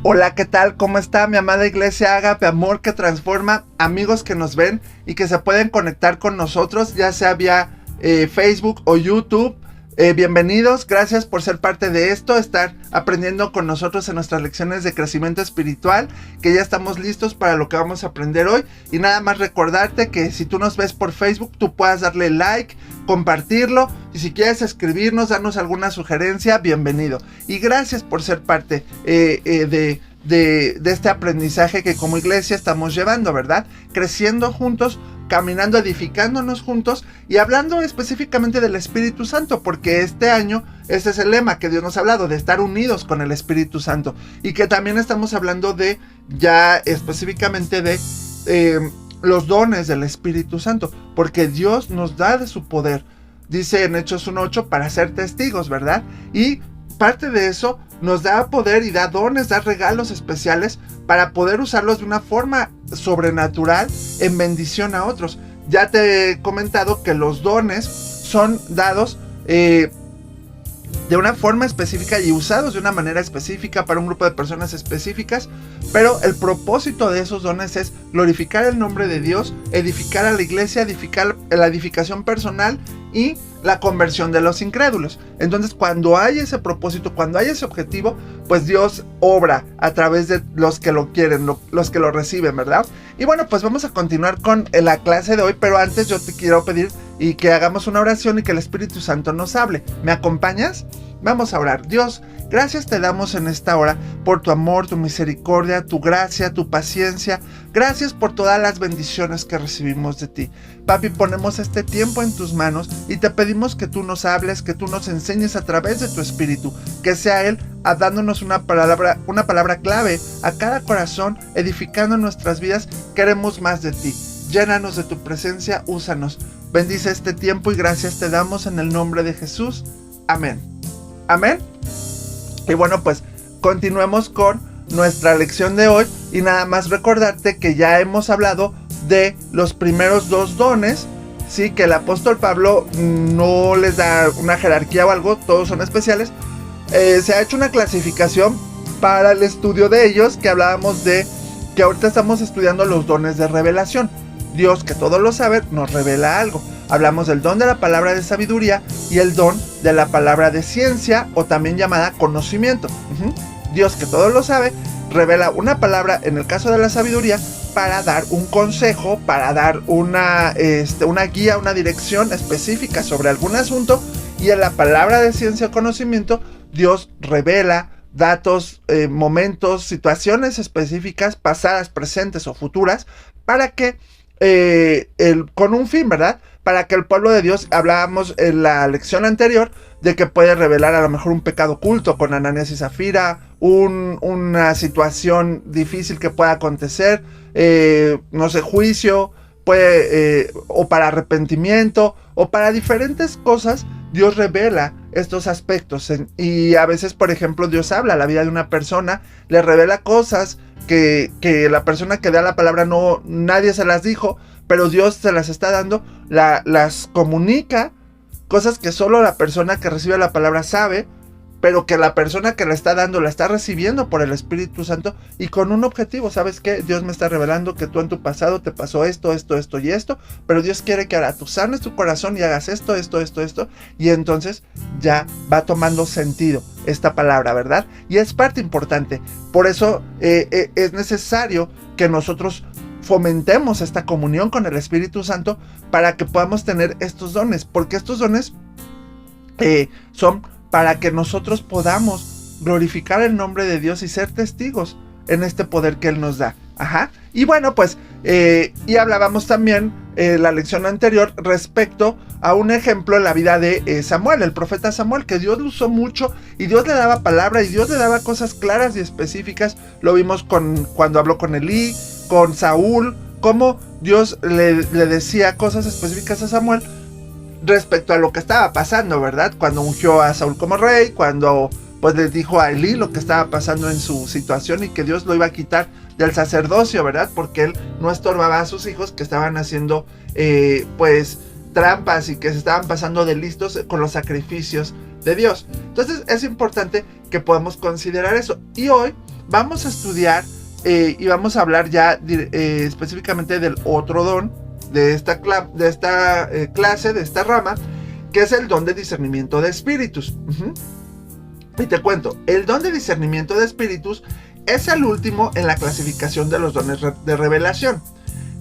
Hola, ¿qué tal? ¿Cómo está mi amada iglesia Ágape Amor que transforma? Amigos que nos ven y que se pueden conectar con nosotros, ya sea vía Facebook o YouTube. Bienvenidos, gracias por ser parte de esto, estar aprendiendo con nosotros en nuestras lecciones de crecimiento espiritual, que ya estamos listos para lo que vamos a aprender hoy. Y nada más recordarte que si tú nos ves por Facebook, tú puedas darle like, compartirlo, y si quieres escribirnos, darnos alguna sugerencia, bienvenido. Y gracias por ser parte de este aprendizaje que como iglesia estamos llevando, ¿verdad? Creciendo juntos, caminando, edificándonos juntos y hablando específicamente del Espíritu Santo, porque este año este es el lema que Dios nos ha hablado, de estar unidos con el Espíritu Santo, y que también estamos hablando de ya específicamente de los dones del Espíritu Santo, porque Dios nos da de su poder, dice en Hechos 1:8, para ser testigos, ¿verdad? Y parte de eso nos da poder y da dones, da regalos especiales para poder usarlos de una forma sobrenatural en bendición a otros. Ya te he comentado que los dones son dados de una forma específica y usados de una manera específica para un grupo de personas específicas, pero el propósito de esos dones es glorificar el nombre de Dios, edificar a la iglesia, edificar la edificación personal y la conversión de los incrédulos. Entonces, cuando hay ese propósito, cuando hay ese objetivo, pues Dios obra a través de los que lo quieren, los que lo reciben, ¿verdad? Y bueno, pues vamos a continuar con la clase de hoy, pero antes yo te quiero pedir y que hagamos una oración y que el Espíritu Santo nos hable. ¿Me acompañas? Vamos a orar. Dios, gracias te damos en esta hora por tu amor, tu misericordia, tu gracia, tu paciencia. Gracias por todas las bendiciones que recibimos de ti. Papi, ponemos este tiempo en tus manos y te pedimos que tú nos hables, que tú nos enseñes a través de tu Espíritu, que sea Él dándonos una palabra clave a cada corazón, edificando nuestras vidas. Queremos más de ti. Llénanos de tu presencia, úsanos. Bendice este tiempo y gracias te damos en el nombre de Jesús. Amén. Amén. Y bueno, pues continuemos con nuestra lección de hoy y nada más recordarte que ya hemos hablado de los primeros dos dones, sí, que el apóstol Pablo no les da una jerarquía o algo, todos son especiales. Se ha hecho una clasificación para el estudio de ellos, que hablábamos de que ahorita estamos estudiando los dones de revelación. Dios, que todo lo sabe, nos revela algo. Hablamos del don de la palabra de sabiduría y el don de la palabra de ciencia, o también llamada conocimiento. Dios, que todo lo sabe, revela una palabra, en el caso de la sabiduría, para dar un consejo, para dar una guía, una dirección específica sobre algún asunto. Y en la palabra de ciencia o conocimiento, Dios revela datos, momentos, situaciones específicas, pasadas, presentes o futuras, para que con un fin, ¿verdad? Para que el pueblo de Dios, hablábamos en la lección anterior de que puede revelar a lo mejor un pecado oculto con Ananías y Zafira, una situación difícil que pueda acontecer, no sé, juicio, o para arrepentimiento, o para diferentes cosas. Dios revela estos aspectos y a veces, por ejemplo, Dios habla a la vida de una persona, le revela cosas que la persona que da la palabra nadie se las dijo, pero Dios se las está dando, las comunica, cosas que solo la persona que recibe la palabra sabe, pero que la persona que la está dando la está recibiendo por el Espíritu Santo y con un objetivo. ¿Sabes qué? Dios me está revelando que tú en tu pasado te pasó esto y esto, pero Dios quiere que ahora tú sanes tu corazón y hagas esto, y entonces ya va tomando sentido esta palabra, ¿verdad? Y es parte importante. Por eso es necesario que nosotros fomentemos esta comunión con el Espíritu Santo para que podamos tener estos dones, porque estos dones son para que nosotros podamos glorificar el nombre de Dios y ser testigos en este poder que Él nos da. Y bueno, pues, y hablábamos también la lección anterior respecto a un ejemplo en la vida de Samuel, el profeta Samuel, que Dios lo usó mucho y Dios le daba palabra y Dios le daba cosas claras y específicas. Lo vimos cuando habló con Elí, con Saúl, cómo Dios le decía cosas específicas a Samuel respecto a lo que estaba pasando, ¿verdad? Cuando ungió a Saúl como rey, cuando pues les dijo a Elí lo que estaba pasando en su situación y que Dios lo iba a quitar del sacerdocio, ¿verdad? Porque él no estorbaba a sus hijos que estaban haciendo pues trampas y que se estaban pasando de listos con los sacrificios de Dios. Entonces es importante que podamos considerar eso. Y hoy vamos a estudiar y vamos a hablar ya específicamente del otro don de esta clase, de esta rama, que es el don de discernimiento de espíritus. Y te cuento, el don de discernimiento de espíritus es el último en la clasificación de los dones de revelación.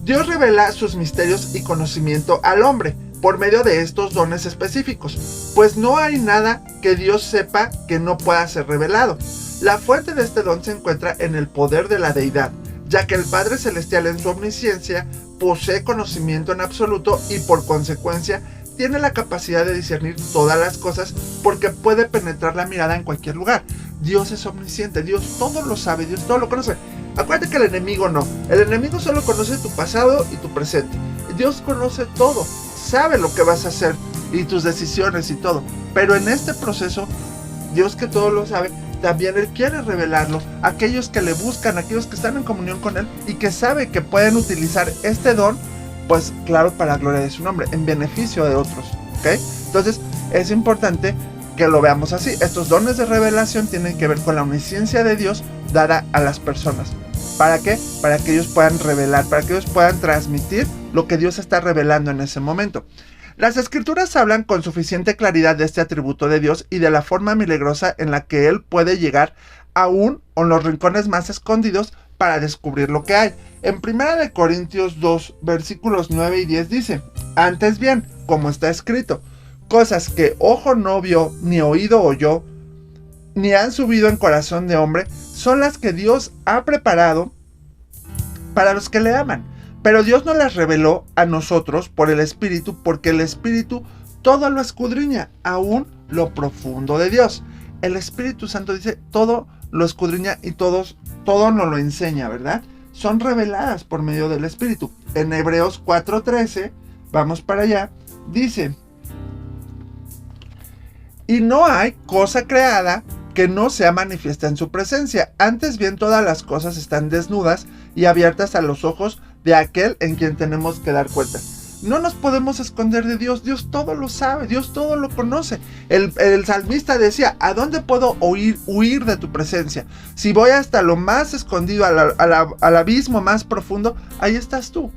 Dios revela sus misterios y conocimiento al hombre por medio de estos dones específicos, pues no hay nada que Dios sepa que no pueda ser revelado. La fuente de este don se encuentra en el poder de la deidad, ya que el Padre Celestial en su omnisciencia posee conocimiento en absoluto y por consecuencia tiene la capacidad de discernir todas las cosas porque puede penetrar la mirada en cualquier lugar. Dios es omnisciente, Dios todo lo sabe, Dios todo lo conoce. Acuérdate que el enemigo no, el enemigo solo conoce tu pasado y tu presente. Dios conoce todo, sabe lo que vas a hacer y tus decisiones y todo, pero en este proceso, Dios que todo lo sabe, también Él quiere revelarlo a aquellos que le buscan, a aquellos que están en comunión con Él y que sabe que pueden utilizar este don, pues claro, para la gloria de su nombre, en beneficio de otros, ¿ok? Entonces es importante que lo veamos así. Estos dones de revelación tienen que ver con la omnisciencia de Dios dada a las personas. ¿Para qué? Para que ellos puedan revelar, para que ellos puedan transmitir lo que Dios está revelando en ese momento. Las escrituras hablan con suficiente claridad de este atributo de Dios y de la forma milagrosa en la que Él puede llegar aún en los rincones más escondidos para descubrir lo que hay. En 1 Corintios 2, versículos 9 y 10 dice: antes bien, como está escrito, cosas que ojo no vio, ni oído oyó, ni han subido en corazón de hombre, son las que Dios ha preparado para los que le aman. Pero Dios nos las reveló a nosotros por el Espíritu, porque el Espíritu todo lo escudriña, aún lo profundo de Dios. El Espíritu Santo dice, todo lo escudriña y todo nos lo enseña, ¿verdad? Son reveladas por medio del Espíritu. En Hebreos 4:13, vamos para allá, dice: y no hay cosa creada que no sea manifiesta en su presencia. Antes bien, todas las cosas están desnudas y abiertas a los ojos de aquel en quien tenemos que dar cuenta. No nos podemos esconder de Dios. Dios todo lo sabe, Dios todo lo conoce. El salmista decía: ¿a dónde puedo huir de tu presencia? Si voy hasta lo más escondido, al abismo más profundo, ahí estás tú.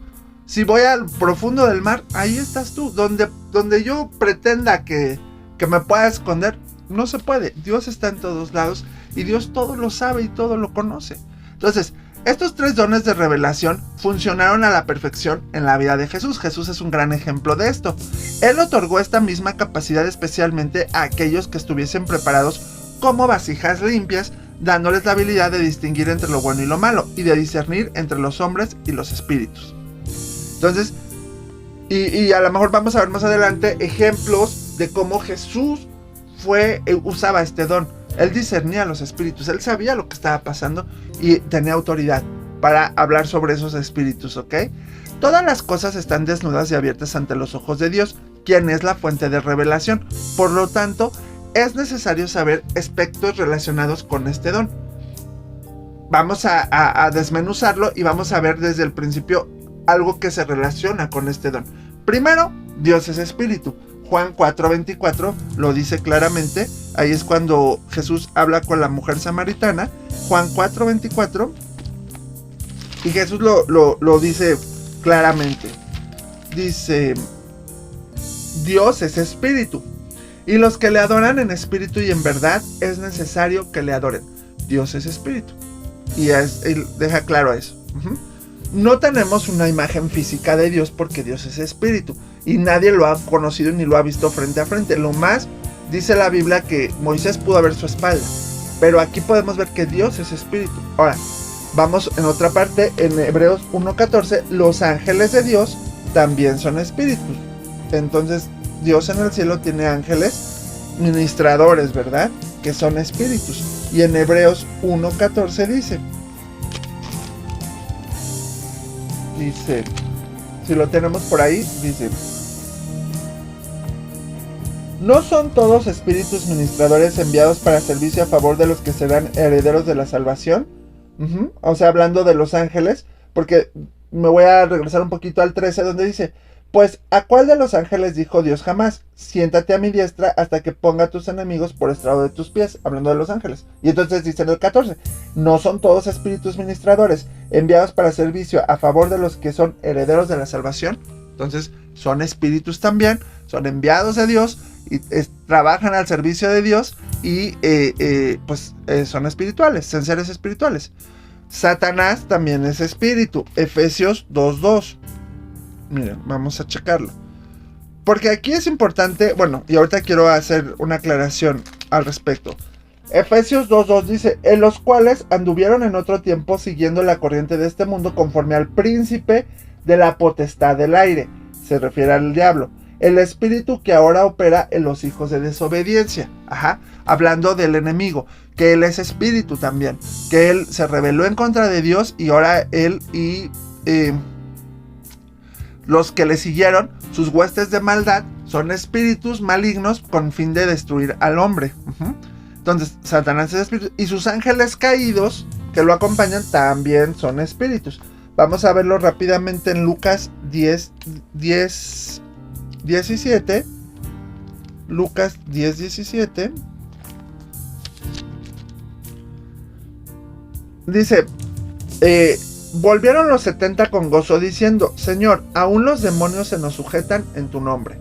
Si voy al profundo del mar, ahí estás tú. Donde yo pretenda que me pueda esconder, no se puede. Dios está en todos lados y Dios todo lo sabe y todo lo conoce. Entonces, estos tres dones de revelación funcionaron a la perfección en la vida de Jesús. Jesús es un gran ejemplo de esto. Él otorgó esta misma capacidad especialmente a aquellos que estuviesen preparados como vasijas limpias, dándoles la habilidad de distinguir entre lo bueno y lo malo y de discernir entre los hombres y los espíritus. Entonces, y a lo mejor vamos a ver más adelante ejemplos de cómo Jesús usaba este don. Él discernía los espíritus, él sabía lo que estaba pasando y tenía autoridad para hablar sobre esos espíritus, ¿ok? Todas las cosas están desnudas y abiertas ante los ojos de Dios, quien es la fuente de revelación. Por lo tanto, es necesario saber aspectos relacionados con este don. Vamos a desmenuzarlo y vamos a ver desde el principio algo que se relaciona con este don. Primero, Dios es espíritu. Juan 4:24 lo dice claramente. Ahí es cuando Jesús habla con la mujer samaritana. Juan 4:24. Y Jesús lo dice claramente. Dice: Dios es espíritu, y los que le adoran en espíritu y en verdad es necesario que le adoren. Dios es espíritu. Y él deja claro eso. No tenemos una imagen física de Dios porque Dios es espíritu y nadie lo ha conocido ni lo ha visto frente a frente. Lo más, dice la Biblia, que Moisés pudo ver su espalda, pero aquí podemos ver que Dios es espíritu. Ahora, vamos en otra parte, en Hebreos 1:14, los ángeles de Dios también son espíritus. Entonces, Dios en el cielo tiene ángeles ministradores, ¿verdad? Que son espíritus. Y en Hebreos 1:14 dice, si lo tenemos por ahí, dice: ¿no son todos espíritus ministradores enviados para servicio a favor de los que serán herederos de la salvación? O sea, hablando de los ángeles, porque me voy a regresar un poquito al 13, donde dice: Pues, ¿a cuál de los ángeles dijo Dios jamás? Siéntate a mi diestra hasta que ponga a tus enemigos por estrado de tus pies, hablando de los ángeles. Y entonces dice en el 14, no son todos espíritus ministradores, enviados para servicio a favor de los que son herederos de la salvación. Entonces, son espíritus también, son enviados de Dios, y trabajan al servicio de Dios, y son espirituales, son seres espirituales. Satanás también es espíritu, Efesios 2:2. Miren, vamos a checarlo. Porque aquí es importante, bueno, y ahorita quiero hacer una aclaración al respecto. Efesios 2:2 dice, en los cuales anduvieron en otro tiempo siguiendo la corriente de este mundo conforme al príncipe de la potestad del aire. Se refiere al diablo. El espíritu que ahora opera en los hijos de desobediencia. Ajá, hablando del enemigo, que él es espíritu también. Que él se rebeló en contra de Dios y ahora él y los que le siguieron, sus huestes de maldad, son espíritus malignos con fin de destruir al hombre. Entonces, Satanás es espíritu. Y sus ángeles caídos, que lo acompañan, también son espíritus. Vamos a verlo rápidamente en Lucas 10:17. Lucas 10:17. Dice, volvieron los 70 con gozo diciendo, Señor, aún los demonios se nos sujetan en tu nombre.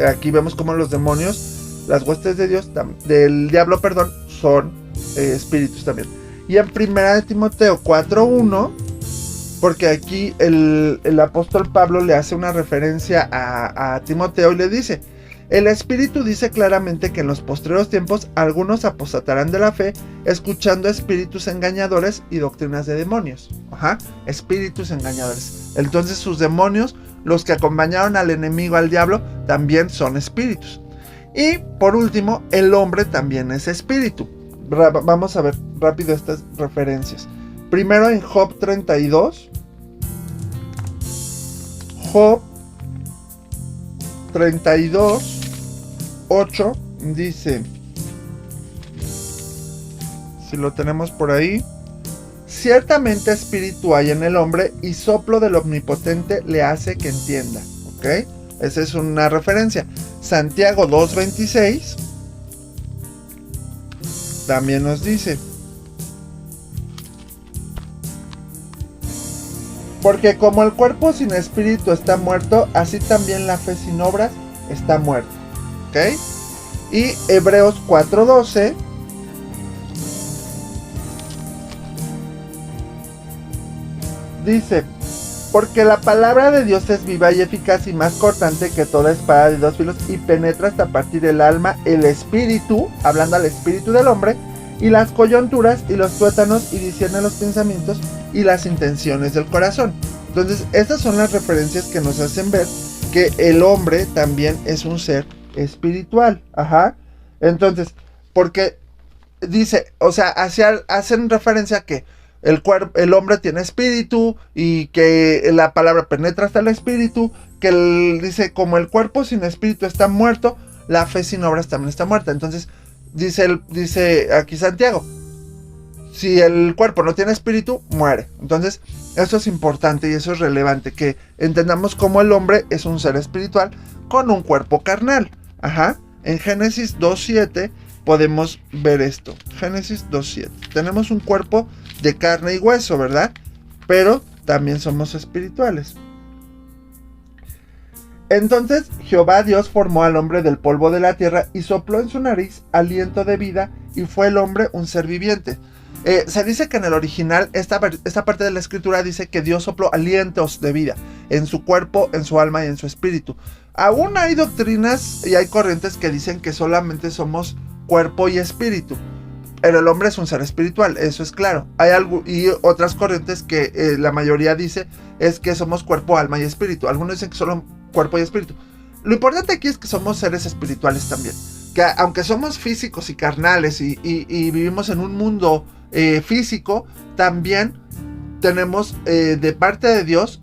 Aquí vemos cómo los demonios, las huestes de Dios, del diablo, perdón, son espíritus también. Y en 1 Timoteo 4:1, porque aquí el apóstol Pablo le hace una referencia a Timoteo y le dice, el Espíritu dice claramente que en los postreros tiempos algunos apostatarán de la fe, escuchando espíritus engañadores y doctrinas de demonios. Ajá, espíritus engañadores. Entonces sus demonios, los que acompañaron al enemigo, al diablo, también son espíritus. Y por último, el hombre también es espíritu. Vamos a ver rápido estas referencias. Primero en Job 32. Job 32:8 dice, si lo tenemos por ahí, ciertamente espíritu hay en el hombre y soplo del omnipotente le hace que entienda. ¿Ok? Esa es una referencia. Santiago 2:26 también nos dice, porque como el cuerpo sin espíritu está muerto, así también la fe sin obras está muerta. ¿Ok? Y Hebreos 4:12 dice, porque la palabra de Dios es viva y eficaz y más cortante que toda espada de dos filos y penetra hasta partir el alma, el espíritu, hablando al espíritu del hombre, y las coyunturas y los tuétanos y discierne los pensamientos y las intenciones del corazón. Entonces, estas son las referencias que nos hacen ver que el hombre también es un ser espiritual. Ajá. Entonces, porque dice, o sea, hacen referencia a que el hombre tiene espíritu y que la palabra penetra hasta el espíritu, que dice, como el cuerpo sin espíritu está muerto, la fe sin obras también está muerta. Entonces, dice aquí Santiago, si el cuerpo no tiene espíritu, muere. Entonces, eso es importante y eso es relevante, que entendamos cómo el hombre es un ser espiritual con un cuerpo carnal. Ajá. En Génesis 2:7 podemos ver esto. Génesis 2:7. Tenemos un cuerpo de carne y hueso, ¿verdad? Pero también somos espirituales. Entonces Jehová Dios formó al hombre del polvo de la tierra y sopló en su nariz aliento de vida y fue el hombre un ser viviente. Se dice que en el original, esta parte de la escritura dice que Dios sopló alientos de vida en su cuerpo, en su alma y en su espíritu. Aún hay doctrinas y hay corrientes que dicen que solamente somos cuerpo y espíritu, pero el hombre es un ser espiritual, eso es claro. Hay algo, y otras corrientes que la mayoría dice es que somos cuerpo, alma y espíritu. Algunos dicen que solo cuerpo y espíritu. Lo importante aquí es que somos seres espirituales también, que aunque somos físicos y carnales y vivimos en un mundo físico, también tenemos de parte de Dios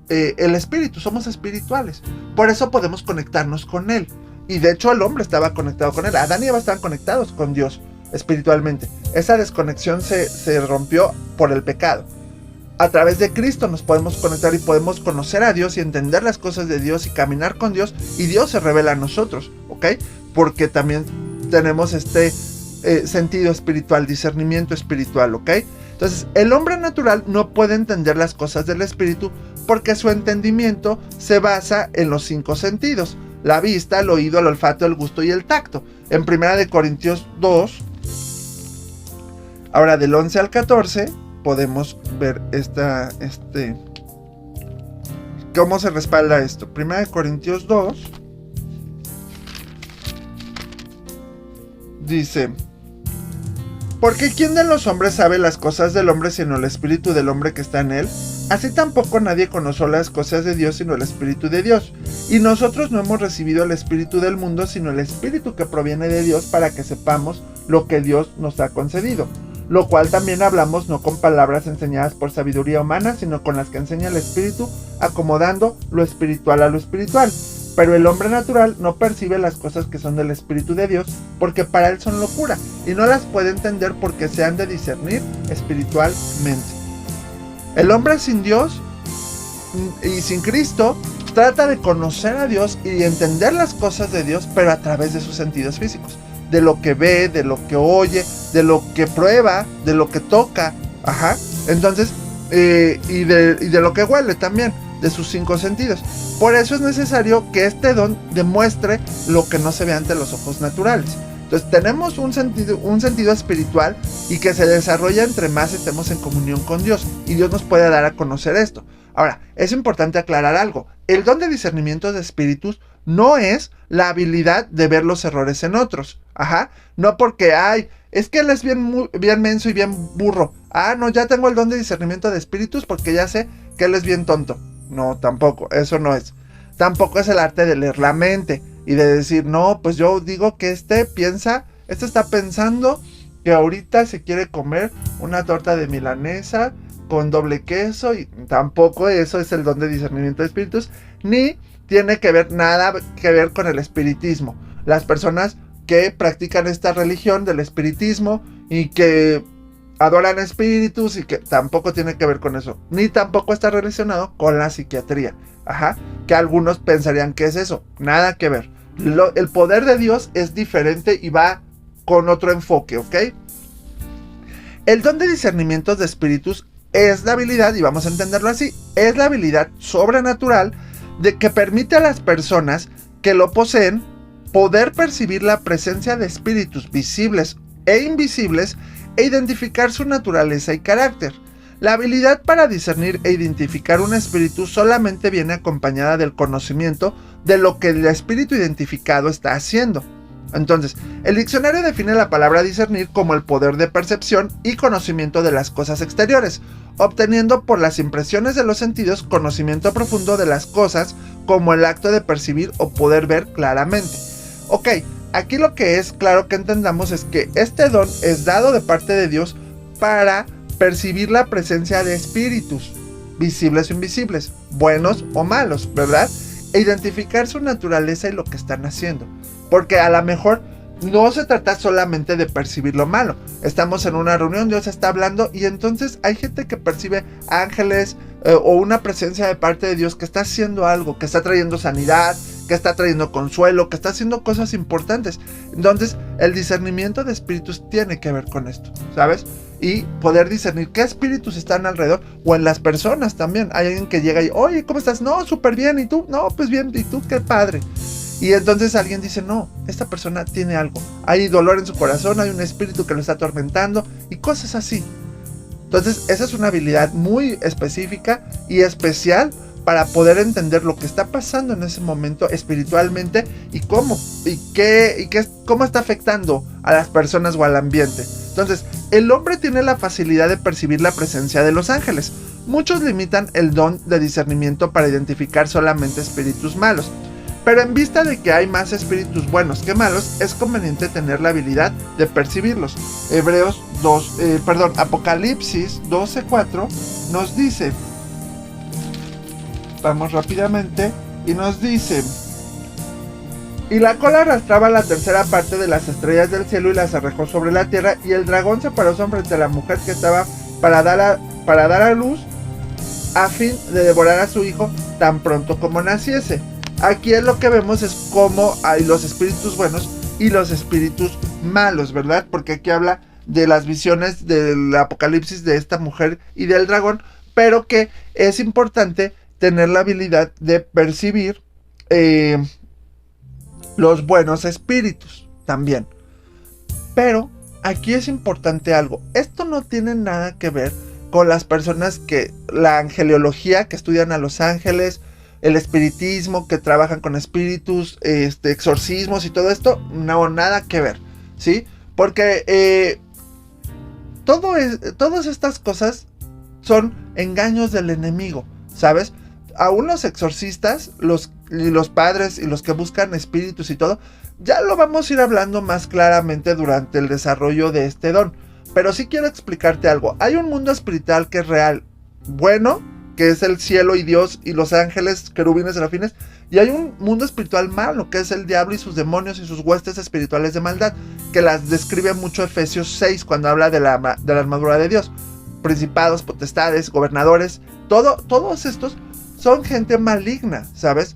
el espíritu, somos espirituales. Por eso podemos conectarnos con Él. Y de hecho el hombre estaba conectado con Él. Adán y Eva estaban conectados con Dios espiritualmente. Esa desconexión se rompió por el pecado. a través de Cristo nos podemos conectar y podemos conocer a Dios y entender las cosas de Dios y caminar con Dios, y Dios se revela a nosotros, ¿ok? Porque también tenemos este sentido espiritual, discernimiento espiritual, ¿ok? Entonces, el hombre natural no puede entender las cosas del espíritu porque su entendimiento se basa en los 5 sentidos: la vista, el oído, el olfato, el gusto y el tacto. En 1 Corintios 2, ahora del 11 al 14, podemos ver cómo se respalda esto. 1 Corintios 2 dice: porque ¿quién de los hombres sabe las cosas del hombre sino el espíritu del hombre que está en él? Así tampoco nadie conoció las cosas de Dios sino el espíritu de Dios. Y nosotros no hemos recibido el espíritu del mundo sino el espíritu que proviene de Dios, para que sepamos lo que Dios nos ha concedido. Lo cual también hablamos no con palabras enseñadas por sabiduría humana, sino con las que enseña el espíritu, acomodando lo espiritual a lo espiritual. Pero el hombre natural no percibe las cosas que son del Espíritu de Dios, porque para él son locura, y no las puede entender porque se han de discernir espiritualmente. El hombre sin Dios y sin Cristo trata de conocer a Dios y entender las cosas de Dios, pero a través de sus sentidos físicos, de lo que ve, de lo que oye, de lo que prueba, de lo que toca, entonces, y de lo que huele también, de sus 5 sentidos. Por eso es necesario que este don demuestre lo que no se ve ante los ojos naturales. Entonces tenemos un sentido espiritual, y que se desarrolla entre más estemos en comunión con Dios, y Dios nos puede dar a conocer esto. Ahora, es importante aclarar algo: el don de discernimiento de espíritus no es la habilidad de ver los errores en otros. No porque, es que él es bien menso y bien burro. No, ya tengo el don de discernimiento de espíritus porque ya sé que él es bien tonto. No, tampoco, eso no es. Tampoco es el arte de leer la mente y de decir, no, pues yo digo que este está pensando que ahorita se quiere comer una torta de milanesa con doble queso, y tampoco eso es el don de discernimiento de espíritus, ni tiene nada que ver con el espiritismo. Las personas que practican esta religión del espiritismo y que adoran espíritus, y que tampoco tiene que ver con eso, ni tampoco está relacionado con la psiquiatría, que algunos pensarían que es eso. Nada que ver. El poder de Dios es diferente y va con otro enfoque, ¿ok? El don de discernimiento de espíritus es la habilidad, y vamos a entenderlo así, es la habilidad sobrenatural de que permite a las personas que lo poseen poder percibir la presencia de espíritus visibles e invisibles e identificar su naturaleza y carácter. La habilidad para discernir e identificar un espíritu solamente viene acompañada del conocimiento de lo que el espíritu identificado está haciendo. Entonces, el diccionario define la palabra discernir como el poder de percepción y conocimiento de las cosas exteriores, obteniendo por las impresiones de los sentidos conocimiento profundo de las cosas, como el acto de percibir o poder ver claramente. Ok, aquí lo que es claro que entendamos es que este don es dado de parte de Dios para percibir la presencia de espíritus, visibles o invisibles, buenos o malos, ¿verdad? E identificar su naturaleza y lo que están haciendo. Porque a lo mejor no se trata solamente de percibir lo malo. Estamos en una reunión, Dios está hablando, y entonces hay gente que percibe ángeles o una presencia de parte de Dios que está haciendo algo, que está trayendo sanidad, que está trayendo consuelo, que está haciendo cosas importantes. Entonces, el discernimiento de espíritus tiene que ver con esto, ¿sabes? Y poder discernir qué espíritus están alrededor, o en las personas también. Hay alguien que llega y, oye, ¿cómo estás? No, súper bien, ¿y tú? No, pues bien, ¿y tú? Qué padre. Y entonces alguien dice, no, esta persona tiene algo. Hay dolor en su corazón, hay un espíritu que lo está atormentando, y cosas así. Entonces, esa es una habilidad muy específica y especial para poder entender lo que está pasando en ese momento espiritualmente, y cómo está afectando a las personas o al ambiente. Entonces, el hombre tiene la facilidad de percibir la presencia de los ángeles. Muchos limitan el don de discernimiento para identificar solamente espíritus malos. Pero en vista de que hay más espíritus buenos que malos, es conveniente tener la habilidad de percibirlos. Apocalipsis 12:4 nos dice, vamos rápidamente, y nos dice: y la cola arrastraba la tercera parte de las estrellas del cielo y las arrojó sobre la tierra, y el dragón se paró frente a la mujer que estaba para dar a luz, a fin de devorar a su hijo tan pronto como naciese. Aquí es lo que vemos es cómo hay los espíritus buenos y los espíritus malos, ¿verdad? Porque aquí habla de las visiones del apocalipsis de esta mujer y del dragón, pero que es importante tener la habilidad de percibir los buenos espíritus también. Pero aquí es importante algo, esto no tiene nada que ver con las personas que la angeliología, que estudian a los ángeles, el espiritismo, que trabajan con espíritus, exorcismos y todo esto, no, nada que ver, ¿sí? Porque todas estas cosas son engaños del enemigo, ¿sabes? Aún los exorcistas, los padres y los que buscan espíritus y todo, ya lo vamos a ir hablando más claramente durante el desarrollo de este don. Pero sí quiero explicarte algo. Hay un mundo espiritual que es real, bueno, que es el cielo y Dios y los ángeles, querubines, serafines. Y hay un mundo espiritual malo, que es el diablo y sus demonios y sus huestes espirituales de maldad, que las describe mucho Efesios 6 cuando habla de la armadura de Dios. Principados, potestades, gobernadores, todos estos son gente maligna, ¿sabes?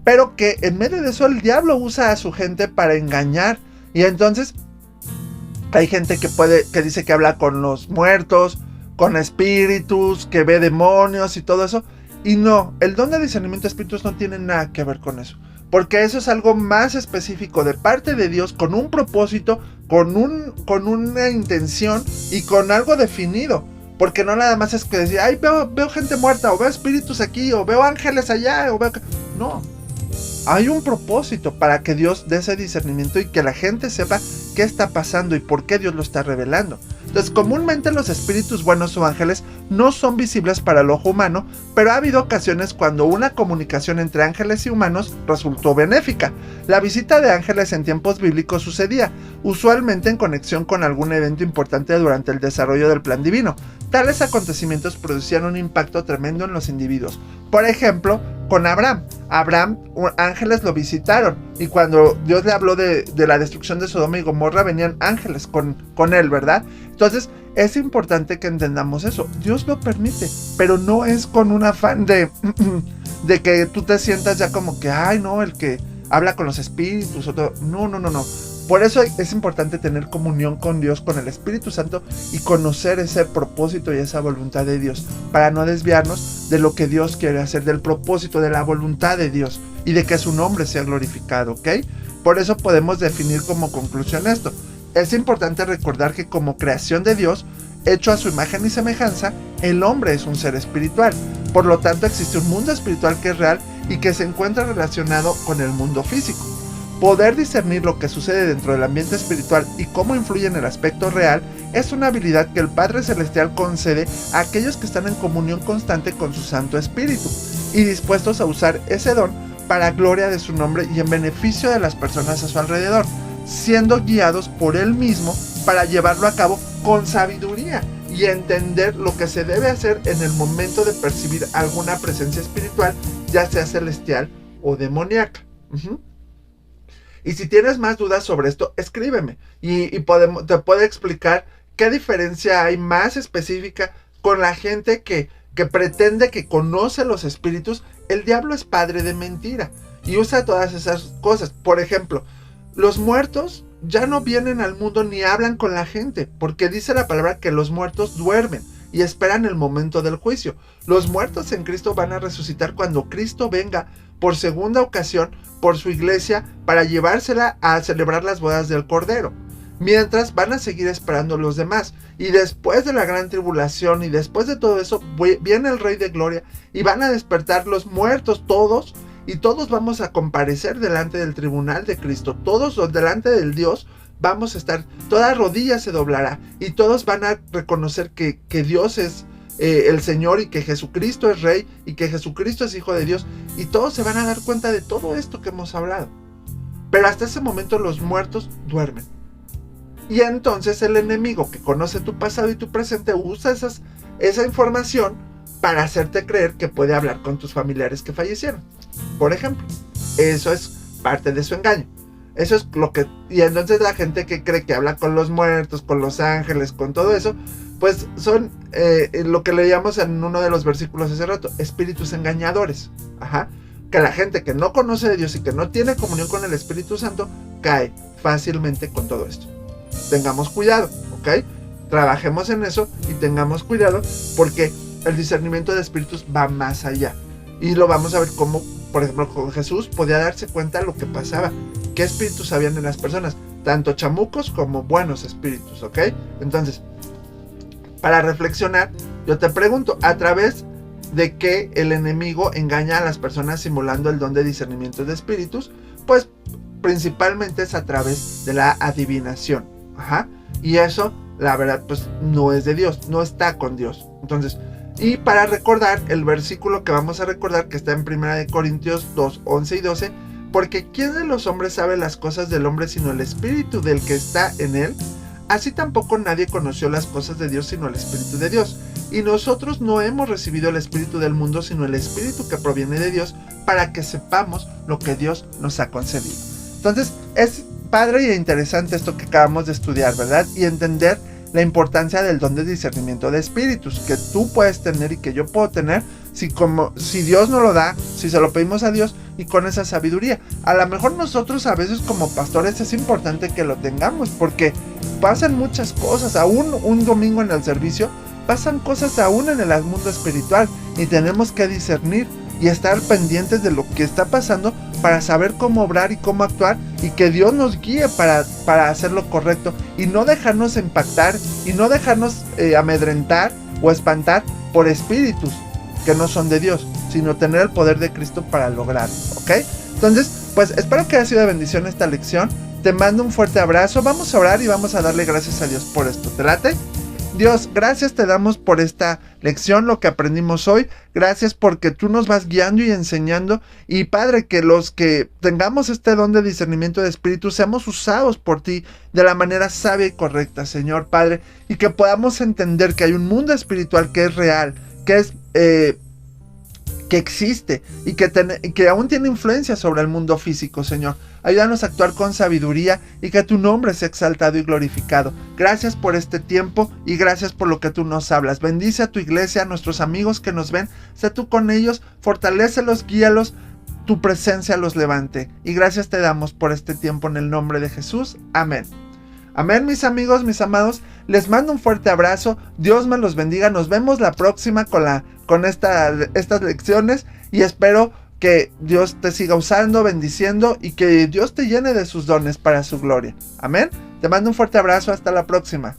Pero que en medio de eso el diablo usa a su gente para engañar. Y entonces hay gente que dice que habla con los muertos, con espíritus, que ve demonios y todo eso. Y no, el don de discernimiento de espíritus no tiene nada que ver con eso. Porque eso es algo más específico de parte de Dios, con un propósito, con una intención y con algo definido. Porque no nada más es que decir, ay, veo gente muerta, o veo espíritus aquí, o veo ángeles allá, o veo... No, hay un propósito para que Dios dé ese discernimiento y que la gente sepa qué está pasando y por qué Dios lo está revelando. Entonces, comúnmente los espíritus buenos o ángeles no son visibles para el ojo humano, pero ha habido ocasiones cuando una comunicación entre ángeles y humanos resultó benéfica. La visita de ángeles en tiempos bíblicos sucedía, usualmente en conexión con algún evento importante durante el desarrollo del plan divino. Tales acontecimientos producían un impacto tremendo en los individuos. Por ejemplo, con Abraham, ángeles lo visitaron, y cuando Dios le habló de la destrucción de Sodoma y Gomorra, venían ángeles con él, ¿verdad? Entonces, es importante que entendamos eso. Dios lo permite, pero no es con un afán de que tú te sientas ya como que, ay, no, el que habla con los espíritus, o todo. No. Por eso es importante tener comunión con Dios, con el Espíritu Santo, y conocer ese propósito y esa voluntad de Dios, para no desviarnos de lo que Dios quiere hacer, del propósito, de la voluntad de Dios, y de que su nombre sea glorificado, ¿ok? Por eso podemos definir como conclusión esto. Es importante recordar que como creación de Dios, hecho a su imagen y semejanza, el hombre es un ser espiritual. Por lo tanto, existe un mundo espiritual que es real y que se encuentra relacionado con el mundo físico. Poder discernir lo que sucede dentro del ambiente espiritual y cómo influye en el aspecto real es una habilidad que el Padre Celestial concede a aquellos que están en comunión constante con su Santo Espíritu y dispuestos a usar ese don para gloria de su nombre y en beneficio de las personas a su alrededor, siendo guiados por Él mismo para llevarlo a cabo con sabiduría y entender lo que se debe hacer en el momento de percibir alguna presencia espiritual, ya sea celestial o demoníaca. Y si tienes más dudas sobre esto, escríbeme y te puedo explicar qué diferencia hay más específica con la gente que pretende que conoce los espíritus. El diablo es padre de mentira y usa todas esas cosas. Por ejemplo, los muertos ya no vienen al mundo ni hablan con la gente, porque dice la palabra que los muertos duermen y esperan el momento del juicio. Los muertos en Cristo van a resucitar cuando Cristo venga por segunda ocasión por su iglesia para llevársela a celebrar las bodas del Cordero. Mientras van a seguir esperando los demás. Y después de la gran tribulación y después de todo eso, viene el Rey de Gloria y van a despertar los muertos todos. Y todos vamos a comparecer delante del tribunal de Cristo. Todos delante del Dios vamos a estar. Toda rodilla se doblará. Y todos van a reconocer que Dios es el Señor y que Jesucristo es Rey y que Jesucristo es Hijo de Dios. Y todos se van a dar cuenta de todo esto que hemos hablado. Pero hasta ese momento los muertos duermen. Y entonces el enemigo que conoce tu pasado y tu presente usa esa información para hacerte creer que puede hablar con tus familiares que fallecieron. Por ejemplo, eso es parte de su engaño. Eso es lo que... Y entonces la gente que cree que habla con los muertos, con los ángeles, con todo eso, pues son lo que leíamos en uno de los versículos hace rato, espíritus engañadores. Ajá. Que la gente que no conoce de Dios y que no tiene comunión con el Espíritu Santo cae fácilmente con todo esto. Tengamos cuidado, ¿ok? Trabajemos en eso y tengamos cuidado porque el discernimiento de espíritus va más allá. Y lo vamos a ver cómo, por ejemplo, con Jesús podía darse cuenta de lo que pasaba. ¿Qué espíritus habían en las personas? Tanto chamucos como buenos espíritus, ¿ok? Entonces, para reflexionar, yo te pregunto, ¿a través de qué el enemigo engaña a las personas simulando el don de discernimiento de espíritus? Pues principalmente es a través de la adivinación. Ajá. Y eso, la verdad, pues no es de Dios, no está con Dios. Entonces, y para recordar el versículo que vamos a recordar, que está en 1 Corintios 2, 11 y 12, porque ¿quién de los hombres sabe las cosas del hombre sino el espíritu del que está en él? Así tampoco nadie conoció las cosas de Dios sino el Espíritu de Dios. Y nosotros no hemos recibido el espíritu del mundo sino el espíritu que proviene de Dios, para que sepamos lo que Dios nos ha concedido. Entonces es padre y interesante esto que acabamos de estudiar, ¿verdad? Y entender la importancia del don de discernimiento de espíritus que tú puedes tener y que yo puedo tener si Dios nos lo da, si se lo pedimos a Dios y con esa sabiduría. A lo mejor nosotros a veces como pastores es importante que lo tengamos porque pasan muchas cosas, aún un domingo en el servicio pasan cosas aún en el mundo espiritual y tenemos que discernir y estar pendientes de lo que está pasando para saber cómo obrar y cómo actuar y que Dios nos guíe para hacer lo correcto y no dejarnos impactar y no dejarnos amedrentar o espantar por espíritus que no son de Dios, sino tener el poder de Cristo para lograrlo, ¿ok? Entonces, pues espero que haya sido de bendición esta lección. Te mando un fuerte abrazo, vamos a orar y vamos a darle gracias a Dios por esto. ¿Te late? Dios, gracias te damos por esta lección, lo que aprendimos hoy. Gracias porque tú nos vas guiando y enseñando. Y Padre, que los que tengamos este don de discernimiento de espíritu seamos usados por ti de la manera sabia y correcta, Señor Padre. Y que podamos entender que hay un mundo espiritual que es real, que es que existe y que aún tiene influencia sobre el mundo físico, Señor. Ayúdanos a actuar con sabiduría y que tu nombre sea exaltado y glorificado. Gracias por este tiempo y gracias por lo que tú nos hablas. Bendice a tu iglesia, a nuestros amigos que nos ven. Sé tú con ellos, fortalécelos, guíalos, tu presencia los levante. Y gracias te damos por este tiempo en el nombre de Jesús. Amén. Amén, mis amigos, mis amados. Les mando un fuerte abrazo. Dios me los bendiga. Nos vemos la próxima con estas lecciones. Y espero que Dios te siga usando, bendiciendo. Y que Dios te llene de sus dones para su gloria. Amén. Te mando un fuerte abrazo. Hasta la próxima.